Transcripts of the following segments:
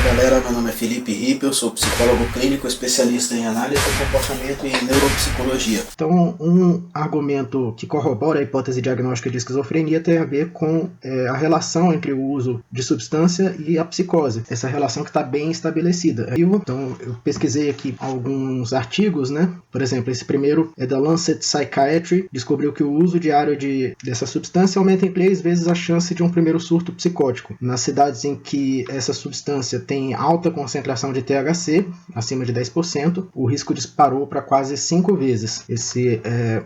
galera, meu nome é Felipe Ripe, eu sou psicólogo clínico especialista em análise do comportamento e neuropsicologia. Então, um argumento que corrobora a hipótese diagnóstica de esquizofrenia tem a ver com a relação entre o uso de substância e a psicose, essa relação que está bem estabelecida. Então, eu pesquisei aqui alguns artigos, né? Por exemplo, esse primeiro é da Lancet Psychiatry, descobriu que o uso diário dessa substância aumenta em 3 vezes a chance de um primeiro surto psicótico. Nas cidades em que essa substância tem alta concentração de THC, acima de 10%, o risco disparou para quase 5 vezes. Esse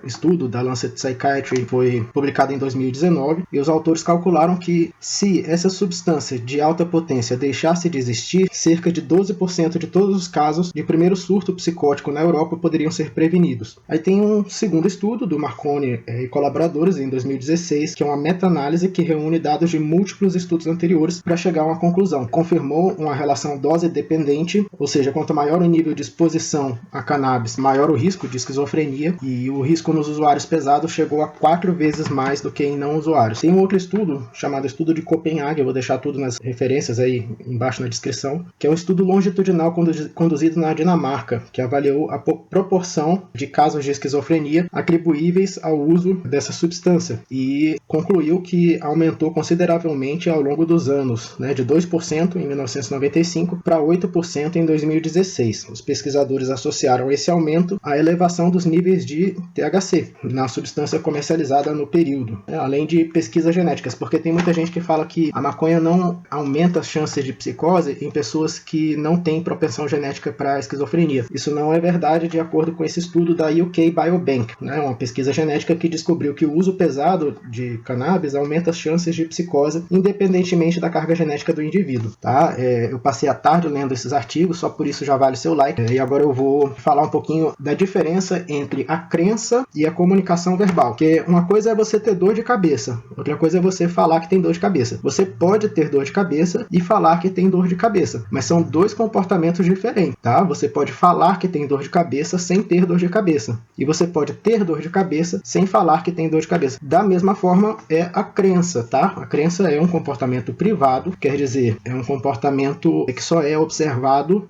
estudo da Lancet Psychiatry foi publicado em 2019 e os autores calcularam que se essa substância de alta potência deixasse de existir, cerca de 12% de todos os casos de primeiro surto psicótico na Europa poderiam ser prevenidos. Aí tem um segundo estudo do Marconi e colaboradores em 2016, que é uma meta-análise que reúne dados de múltiplos estudos anteriores para chegar a uma conclusão. Confirmou uma relação dose-dependente, ou seja, quanto maior o nível de exposição a cannabis, maior o risco de esquizofrenia, e o risco nos usuários pesados chegou a 4 vezes mais do que em não usuários. Tem um outro estudo, chamado Estudo de Copenhague, eu vou deixar tudo nas referências aí embaixo na descrição, que é um estudo longitudinal conduzido na Dinamarca, que avaliou a proporção de casos de esquizofrenia atribuíveis ao uso dessa substância, e concluiu que aumentou consideravelmente ao longo dos anos, né, de 2% em 1995 para 8% em 2016. Os pesquisadores associaram esse aumento à elevação dos níveis de THC na substância comercializada no período, né, além de pesquisas genéticas, porque tem muita gente que fala que a maconha não aumenta as chances de psicose em pessoas que não têm propensão genética para esquizofrenia. Isso não é verdade, de acordo com esse estudo da UK Biobank, né, uma pesquisa genética que descobriu que o uso pesado de cannabis aumenta as chances de psicose, independentemente da carga genética do indivíduo. Tá? Eu passei a tarde lendo esses artigos, só por isso já vale seu like. E agora eu vou falar um pouquinho da diferença entre a crença e a comunicação verbal. Porque uma coisa é você ter dor de cabeça, outra coisa é você falar que tem dor de cabeça. Você pode ter dor de cabeça e falar que tem dor de cabeça, mas são dois comportamentos diferentes. Tá? Você pode falar que tem dor de cabeça sem ter dor de cabeça. E você pode ter dor de cabeça sem falar que tem dor de cabeça. Da mesma forma é a crença, tá? A crença é um comportamento privado, quer dizer, é um comportamento que só é observável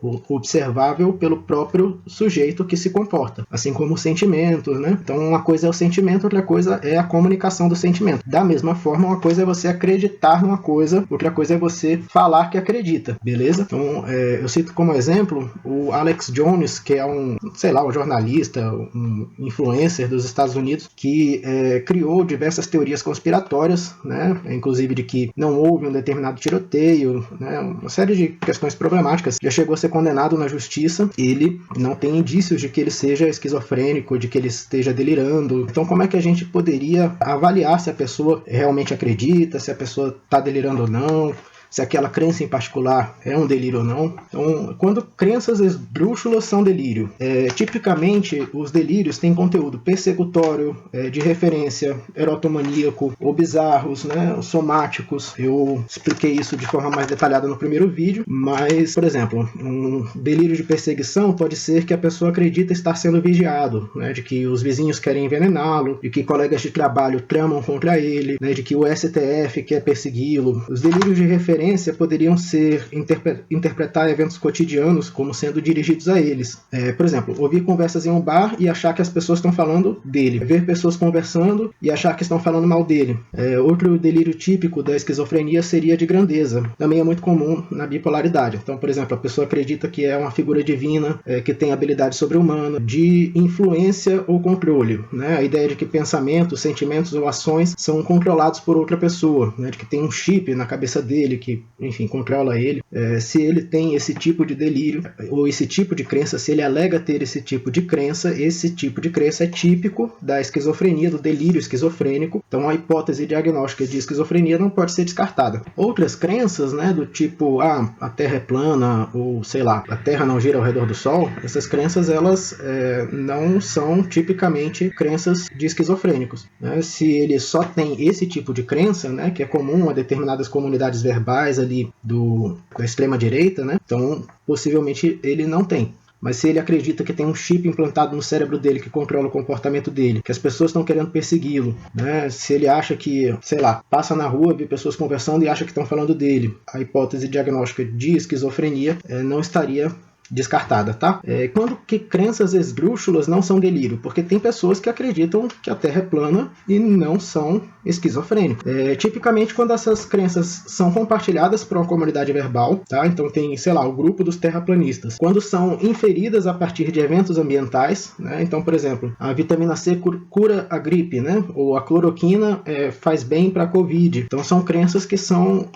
pelo próprio sujeito que se comporta, assim como o sentimento, né? Então uma coisa é o sentimento, outra coisa é a comunicação do sentimento. Da mesma forma, uma coisa é você acreditar numa coisa, outra coisa é você falar que acredita, beleza? Então eu cito como exemplo o Alex Jones, que é um jornalista, um influencer dos Estados Unidos, que criou diversas teorias conspiratórias, né? Inclusive de que não houve um determinado tiroteio, né? Uma série de questões problemáticas. Já chegou a ser condenado na justiça. Ele não tem indícios de que ele seja esquizofrênico, de que ele esteja delirando. Então, como é que a gente poderia avaliar se a pessoa realmente acredita, se a pessoa está delirando ou não? Se aquela crença em particular é um delírio ou não. Então, quando crenças esdrúxulas são delírio, tipicamente os delírios têm conteúdo persecutório, de referência, erotomaníaco, ou bizarros, né, somáticos. Eu expliquei isso de forma mais detalhada no primeiro vídeo, mas, por exemplo, um delírio de perseguição pode ser que a pessoa acredita estar sendo vigiado, né, de que os vizinhos querem envenená-lo, de que colegas de trabalho tramam contra ele, né, de que o STF quer persegui-lo. Os delírios de referência poderiam ser interpretar eventos cotidianos como sendo dirigidos a eles. Por exemplo, ouvir conversas em um bar e achar que as pessoas estão falando dele. Ver pessoas conversando e achar que estão falando mal dele. Outro delírio típico da esquizofrenia seria de grandeza. Também é muito comum na bipolaridade. Então, por exemplo, a pessoa acredita que é uma figura divina, que tem habilidade sobre-humana, de influência ou controle. Né? A ideia de que pensamentos, sentimentos ou ações são controlados por outra pessoa, né? De que tem um chip na cabeça dele que, enfim, controla ele. Se ele tem esse tipo de delírio ou esse tipo de crença, se ele alega ter esse tipo de crença é típico da esquizofrenia, do delírio esquizofrênico. Então a hipótese diagnóstica de esquizofrenia não pode ser descartada. Outras crenças, né, do tipo a Terra é plana, ou sei lá, a Terra não gira ao redor do Sol, essas crenças elas não são tipicamente crenças de esquizofrênicos, né? Se ele só tem esse tipo de crença, né, que é comum a determinadas comunidades verbais ali da extrema direita, né? Então possivelmente ele não tem. mas se ele acredita que tem um chip implantado no cérebro dele que controla o comportamento dele, que as pessoas estão querendo persegui-lo, né? Se ele acha que, sei lá, passa na rua, vê pessoas conversando e acha que estão falando dele, a hipótese diagnóstica de esquizofrenia não estaria descartada, tá? Quando que crenças esdrúxulas não são delírio? Porque tem pessoas que acreditam que a Terra é plana e não são esquizofrênicos. Tipicamente, quando essas crenças são compartilhadas por uma comunidade verbal, tá? Então tem, sei lá, o grupo dos terraplanistas. Quando são inferidas a partir de eventos ambientais, né? Então, por exemplo, a vitamina C cura a gripe, né? Ou a cloroquina faz bem para a Covid. Então, são crenças que são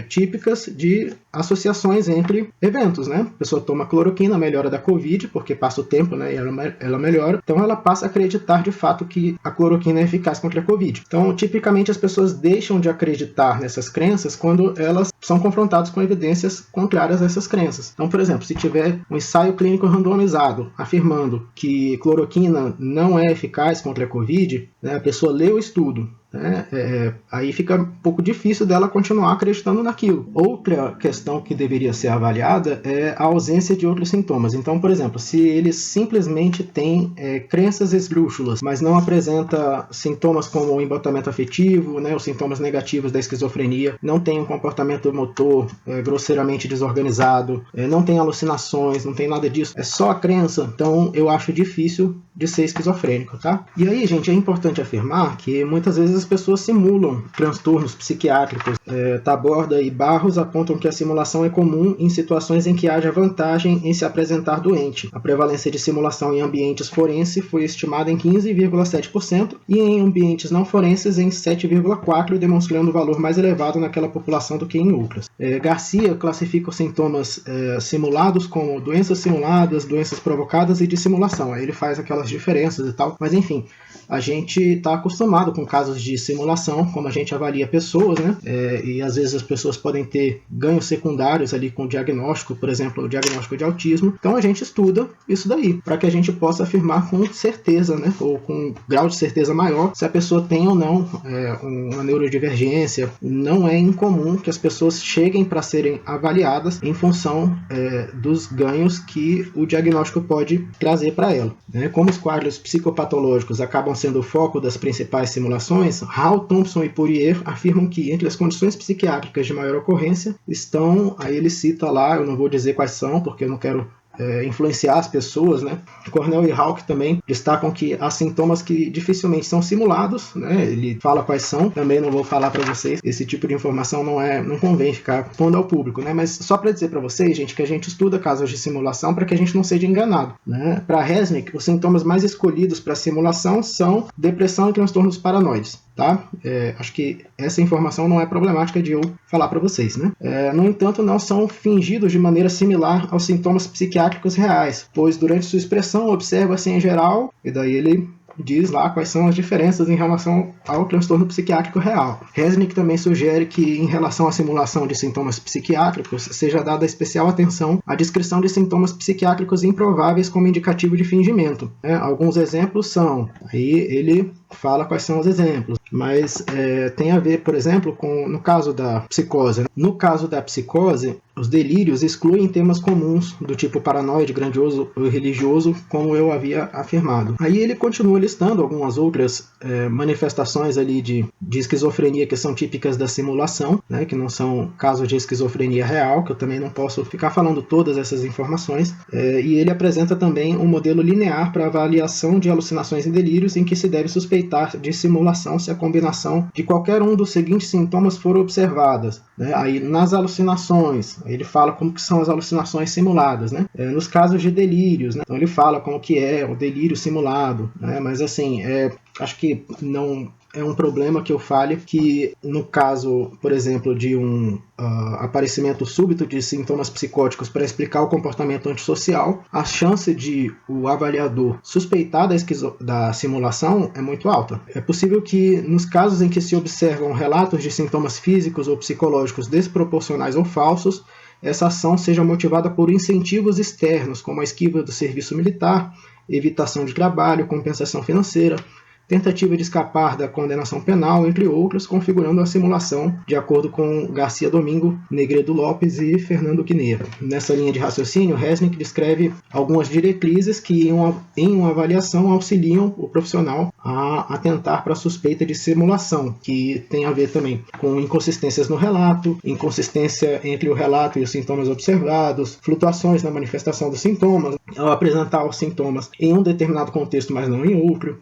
típicas de associações entre eventos, né? A pessoa toma cloroquina, melhora da Covid, porque passa o tempo, né, e ela melhora. Então ela passa a acreditar de fato que a cloroquina é eficaz contra a Covid. Então, tipicamente, as pessoas deixam de acreditar nessas crenças quando elas são confrontadas com evidências contrárias a essas crenças. Então, por exemplo, se tiver um ensaio clínico randomizado afirmando que cloroquina não é eficaz contra a Covid, né, a pessoa lê o estudo, aí fica um pouco difícil dela continuar acreditando naquilo. Outra questão que deveria ser avaliada é a ausência de outros sintomas. Então, por exemplo, se eles simplesmente têm crenças esdrúxulas, mas não apresenta sintomas como o embotamento afetivo, né, os sintomas negativos da esquizofrenia, não tem um comportamento motor grosseiramente desorganizado, não tem alucinações, não tem nada disso, é só a crença, então eu acho difícil de ser esquizofrênico, tá? E aí, gente, é importante afirmar que muitas vezes as pessoas simulam transtornos psiquiátricos. Taborda e Barros apontam que a simulação é comum em situações em que haja vantagem em se apresentar doente. A prevalência de simulação em ambientes forenses foi estimada em 15,7% e em ambientes não forenses em 7,4%, demonstrando valor mais elevado naquela população do que em outras. Garcia classifica os sintomas simulados como doenças simuladas, doenças provocadas e dissimulação. Aí ele faz aquelas diferenças e tal, mas enfim, a gente está acostumado com casos de simulação, como a gente avalia pessoas, né? E às vezes as pessoas podem ter ganhos secundários ali com o diagnóstico, por exemplo, o diagnóstico de autismo. Então a gente estuda isso daí, para que a gente possa afirmar com certeza, né? Ou com um grau de certeza maior, se a pessoa tem ou não uma neurodivergência. Não é incomum que as pessoas cheguem para serem avaliadas em função dos ganhos que o diagnóstico pode trazer para ela, né? Como os quadros psicopatológicos acabam sendo o foco das principais simulações, Hall, Thompson e Poirier afirmam que entre as condições psiquiátricas de maior ocorrência estão, aí ele cita lá, eu não vou dizer quais são, porque eu não quero influenciar as pessoas, né? Cornell e Hawke também destacam que há sintomas que dificilmente são simulados, né? Ele fala quais são, também não vou falar para vocês, esse tipo de informação não convém ficar pondo ao público, né? Mas só para dizer para vocês, gente, que a gente estuda casos de simulação para que a gente não seja enganado, né? Para Resnick, os sintomas mais escolhidos para simulação são depressão e transtornos paranoides, tá? Acho que essa informação não é problemática de eu falar para vocês, né? No entanto, não são fingidos de maneira similar aos sintomas psiquiátricos reais, pois durante sua expressão observa-se em geral, e daí ele diz lá quais são as diferenças em relação ao transtorno psiquiátrico real. Resnick também sugere que, em relação à simulação de sintomas psiquiátricos, seja dada especial atenção à descrição de sintomas psiquiátricos improváveis como indicativo de fingimento, né? Alguns exemplos são, aí ele fala quais são os exemplos, mas tem a ver, por exemplo, no caso da psicose. Né? No caso da psicose, os delírios excluem temas comuns do tipo paranoide, grandioso ou religioso, como eu havia afirmado. Aí ele continua listando algumas outras manifestações ali de esquizofrenia que são típicas da simulação, né, que não são casos de esquizofrenia real, que eu também não posso ficar falando todas essas informações. E ele apresenta também um modelo linear para avaliação de alucinações e delírios em que se deve suspeitar de simulação se a combinação de qualquer um dos seguintes sintomas for observadas, né? Aí nas alucinações, ele fala como que são as alucinações simuladas, né? Nos casos de delírios, né? Então ele fala como que é o delírio simulado, né? Mas assim, acho que não é um problema que eu fale que no caso, por exemplo, de um aparecimento súbito de sintomas psicóticos para explicar o comportamento antissocial, a chance de o avaliador suspeitar da simulação é muito alta. É possível que nos casos em que se observam relatos de sintomas físicos ou psicológicos desproporcionais ou falsos, essa ação seja motivada por incentivos externos, como a esquiva do serviço militar, evitação de trabalho, compensação financeira, tentativa de escapar da condenação penal, entre outros, configurando a simulação de acordo com Garcia Domingo, Negredo Lopes e Fernando Guinea. Nessa linha de raciocínio, Resnick descreve algumas diretrizes que em uma avaliação auxiliam o profissional a atentar para a suspeita de simulação, que tem a ver também com inconsistências no relato, inconsistência entre o relato e os sintomas observados, flutuações na manifestação dos sintomas, ao apresentar os sintomas em um determinado contexto, mas não em outro,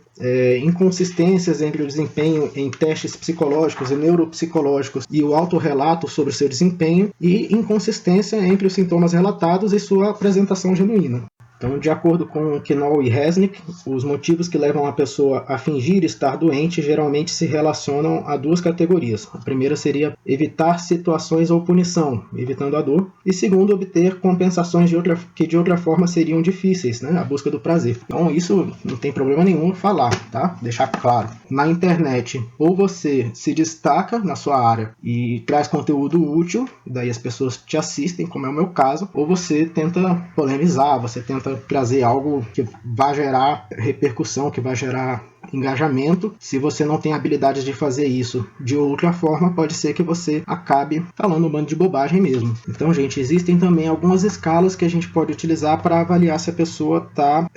inconsistências entre o desempenho em testes psicológicos e neuropsicológicos e o autorrelato sobre seu desempenho, e inconsistência entre os sintomas relatados e sua apresentação genuína. Então, de acordo com Knoll e Resnick, os motivos que levam a pessoa a fingir estar doente geralmente se relacionam a duas categorias. A primeira seria evitar situações ou punição, evitando a dor. E segundo, obter compensações que de outra forma seriam difíceis, né? A busca do prazer. Então, isso não tem problema nenhum falar, tá? Deixar claro. Na internet, ou você se destaca na sua área e traz conteúdo útil, daí as pessoas te assistem, como é o meu caso, ou você tenta polemizar, você tenta trazer algo que vai gerar repercussão, que vai gerar engajamento. Se você não tem habilidades de fazer isso de outra forma, pode ser que você acabe falando um bando de bobagem mesmo. Então, gente, existem também algumas escalas que a gente pode utilizar para avaliar se a pessoa está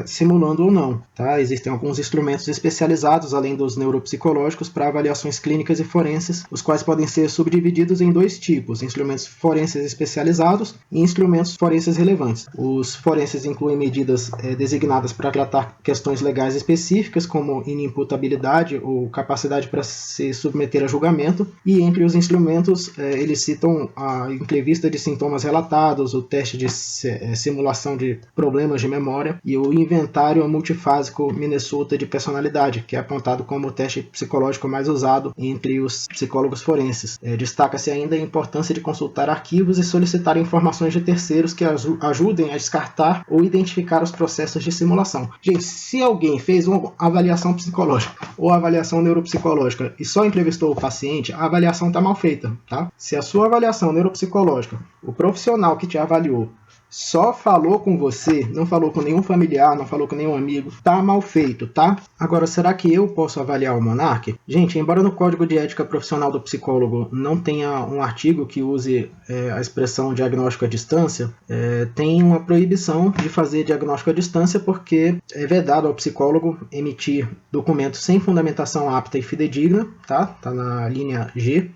simulando ou não. Tá? Existem alguns instrumentos especializados, além dos neuropsicológicos, para avaliações clínicas e forenses, os quais podem ser subdivididos em dois tipos: instrumentos forenses especializados e instrumentos forenses relevantes. Os forenses incluem medidas designadas para tratar questões legais específicas, como inimputabilidade ou capacidade para se submeter a julgamento, e entre os instrumentos eles citam a entrevista de sintomas relatados, o teste de simulação de problemas de memória e o inventário multifásico Minnesota de personalidade, que é apontado como o teste psicológico mais usado entre os psicólogos forenses. Destaca-se ainda a importância de consultar arquivos e solicitar informações de terceiros que ajudem a descartar ou identificar os processos de simulação. Gente, se alguém fez uma avaliação psicológica ou avaliação neuropsicológica e só entrevistou o paciente, a avaliação está mal feita, tá? Se a sua avaliação neuropsicológica, o profissional que te avaliou só falou com você, não falou com nenhum familiar, não falou com nenhum amigo, tá mal feito, tá? Agora, será que eu posso avaliar o Monark? Gente, embora no Código de Ética Profissional do Psicólogo não tenha um artigo que use a expressão diagnóstico à distância, tem uma proibição de fazer diagnóstico à distância porque é vedado ao psicólogo emitir documentos sem fundamentação apta e fidedigna, tá? Tá na linha G.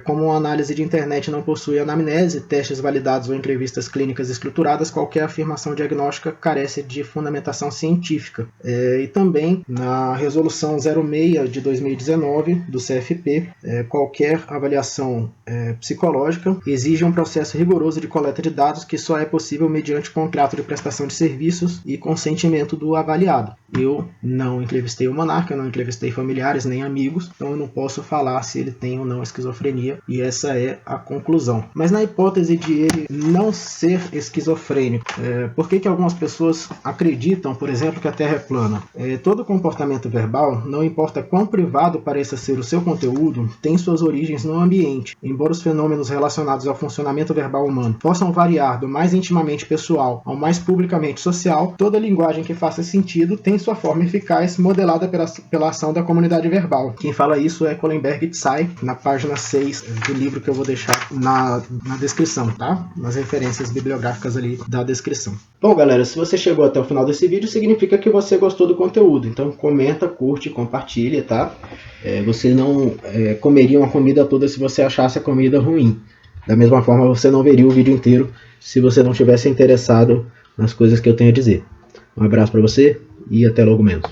Como a análise de internet não possui anamnese, testes validados ou entrevistas clínicas estruturadas, qualquer afirmação diagnóstica carece de fundamentação científica. E também, na Resolução 06 de 2019 do CFP, qualquer avaliação psicológica exige um processo rigoroso de coleta de dados que só é possível mediante contrato de prestação de serviços e consentimento do avaliado. Eu não entrevistei o Monark, eu não entrevistei familiares nem amigos, então eu não posso falar se ele tem ou não esquizofrenia, e essa é a conclusão. Mas na hipótese de ele não ser esquizofrênico, por que algumas pessoas acreditam, por exemplo, que a Terra é plana? Todo comportamento verbal, não importa quão privado pareça ser o seu conteúdo, tem suas origens no ambiente. Embora os fenômenos relacionados ao funcionamento verbal humano possam variar do mais intimamente pessoal ao mais publicamente social, toda linguagem que faça sentido tem sua forma eficaz modelada pela ação da comunidade verbal. Quem fala isso é Kohlenberg e Tsai, na página 6 do livro que eu vou deixar na descrição, tá? Nas referências bibliográficas ali da descrição. Bom, galera, se você chegou até o final desse vídeo, significa que você gostou do conteúdo. Então comenta, curte, compartilha, tá? Você não comeria uma comida toda se você achasse a comida ruim. Da mesma forma, você não veria o vídeo inteiro se você não tivesse interessado nas coisas que eu tenho a dizer. Um abraço para você e até logo menos.